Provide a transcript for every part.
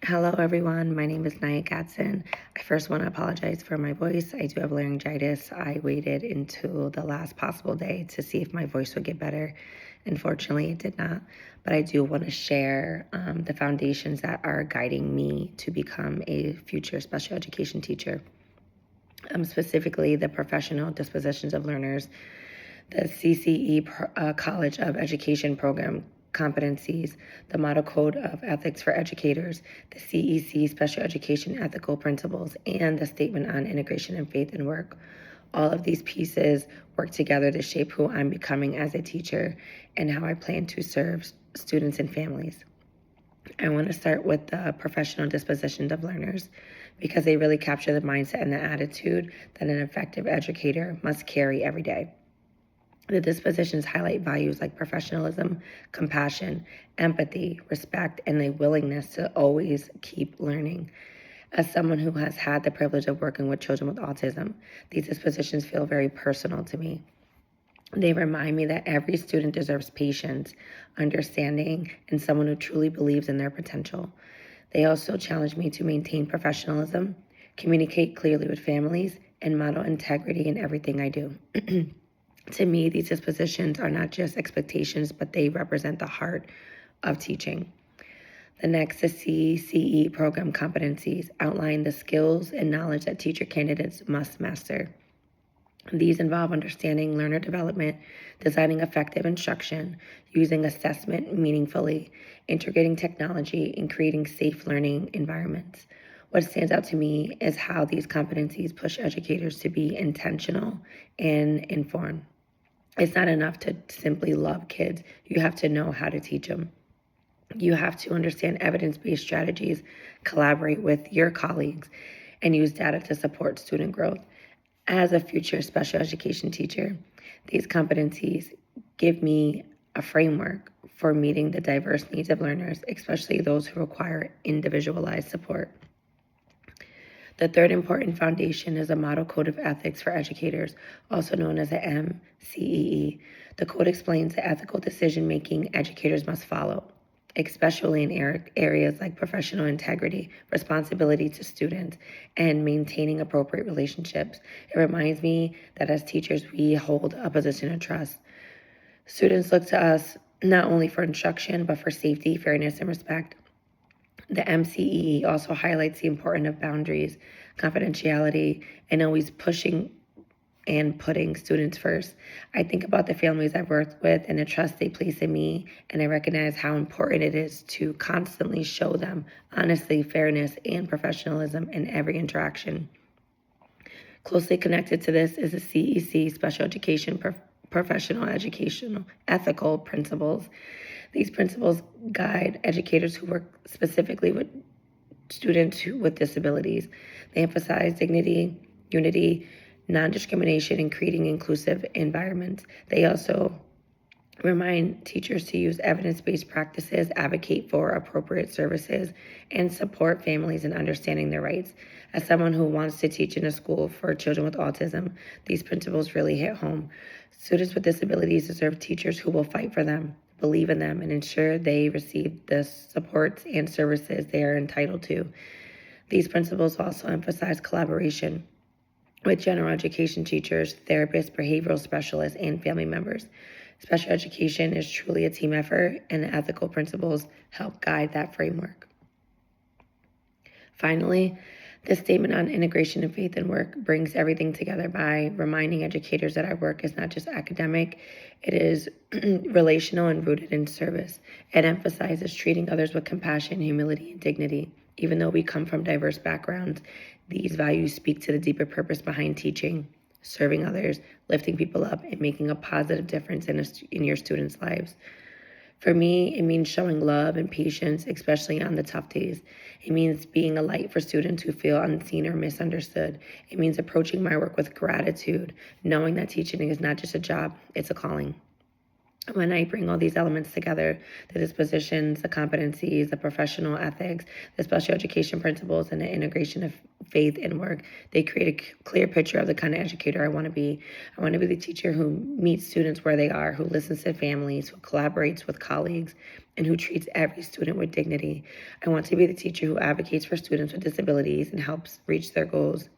Hello, everyone. My name is Naya Gatson. I first want to apologize for my voice. I do have laryngitis. I waited until the last possible day to see if my voice would get better. Unfortunately, it did not. But I do want to share the foundations that are guiding me to become a future special education teacher. Specifically, the professional dispositions of learners, the CCE College of Education program competencies, the Model Code of Ethics for Educators, the CEC Special Education Ethical Principles, and the Statement on Integration and Faith in Work. All of these pieces work together to shape who I'm becoming as a teacher and how I plan to serve students and families. I want to start with the professional dispositions of learners because they really capture the mindset and the attitude that an effective educator must carry every day. The dispositions highlight values like professionalism, compassion, empathy, respect, and the willingness to always keep learning. As someone who has had the privilege of working with children with autism, these dispositions feel very personal to me. They remind me that every student deserves patience, understanding, and someone who truly believes in their potential. They also challenge me to maintain professionalism, communicate clearly with families, and model integrity in everything I do. To me, these dispositions are not just expectations, but they represent the heart of teaching. The next, the CCE program competencies outline the skills and knowledge that teacher candidates must master. These involve understanding learner development, designing effective instruction, using assessment meaningfully, integrating technology, and creating safe learning environments. What stands out to me is how these competencies push educators to be intentional and informed. It's not enough to simply love kids. You have to know how to teach them. You have to understand evidence-based strategies, collaborate with your colleagues, and use data to support student growth. As a future special education teacher, these competencies give me a framework for meeting the diverse needs of learners, especially those who require individualized support. The third important foundation is a Model Code of Ethics for Educators, also known as the MCEE. The code explains the ethical decision-making educators must follow, especially in areas like professional integrity, responsibility to students, and maintaining appropriate relationships. It reminds me that as teachers, we hold a position of trust. Students look to us not only for instruction, but for safety, fairness, and respect. The MCEE also highlights the importance of boundaries, confidentiality, and always pushing and putting students first. I think about the families I've worked with and the trust they place in me, and I recognize how important it is to constantly show them honesty, fairness, and professionalism in every interaction. Closely connected to this is the CEC Special Education Professional Educational Ethical Principles. These principles guide educators who work specifically with students with disabilities. They emphasize dignity, unity, non-discrimination, and creating inclusive environments. They also remind teachers to use evidence-based practices, advocate for appropriate services, and support families in understanding their rights. As someone who wants to teach in a school for children with autism, these principles really hit home. Students with disabilities deserve teachers who will fight for them, believe in them, and ensure they receive the supports and services they are entitled to. These principles also emphasize collaboration with general education teachers, therapists, behavioral specialists, and family members. Special education is truly a team effort, and the ethical principles help guide that framework. Finally, the statement on integration and faith in work brings everything together by reminding educators that our work is not just academic, it is relational and rooted in service. It emphasizes treating others with compassion, humility, and dignity. Even though we come from diverse backgrounds, these values speak to the deeper purpose behind teaching, serving others, lifting people up, and making a positive difference in your students' lives. For me, it means showing love and patience, especially on the tough days. It means being a light for students who feel unseen or misunderstood. It means approaching my work with gratitude, knowing that teaching is not just a job, it's a calling. When I bring all these elements together, the dispositions, the competencies, the professional ethics, the special education principles, and the integration of faith and work, they create a clear picture of the kind of educator I want to be. I want to be the teacher who meets students where they are, who listens to families, who collaborates with colleagues, and who treats every student with dignity. I want to be the teacher who advocates for students with disabilities and helps reach their goals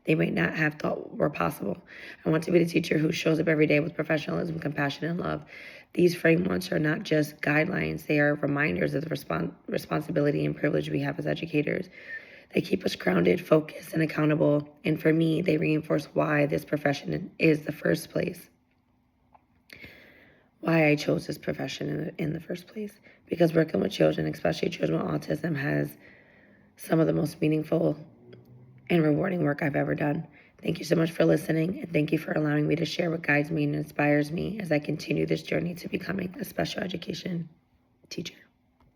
they might not have thought were possible. I want to be the teacher who shows up every day with professionalism, compassion, and love. These frameworks are not just guidelines, they are reminders of the responsibility and privilege we have as educators. They keep us grounded, focused, and accountable. And for me, they reinforce why this profession is the first place. Why I chose this profession in the first place. Because working with children, especially children with autism, has some of the most meaningful and rewarding work I've ever done. Thank you so much for listening, and thank you for allowing me to share what guides me and inspires me as I continue this journey to becoming a special education teacher.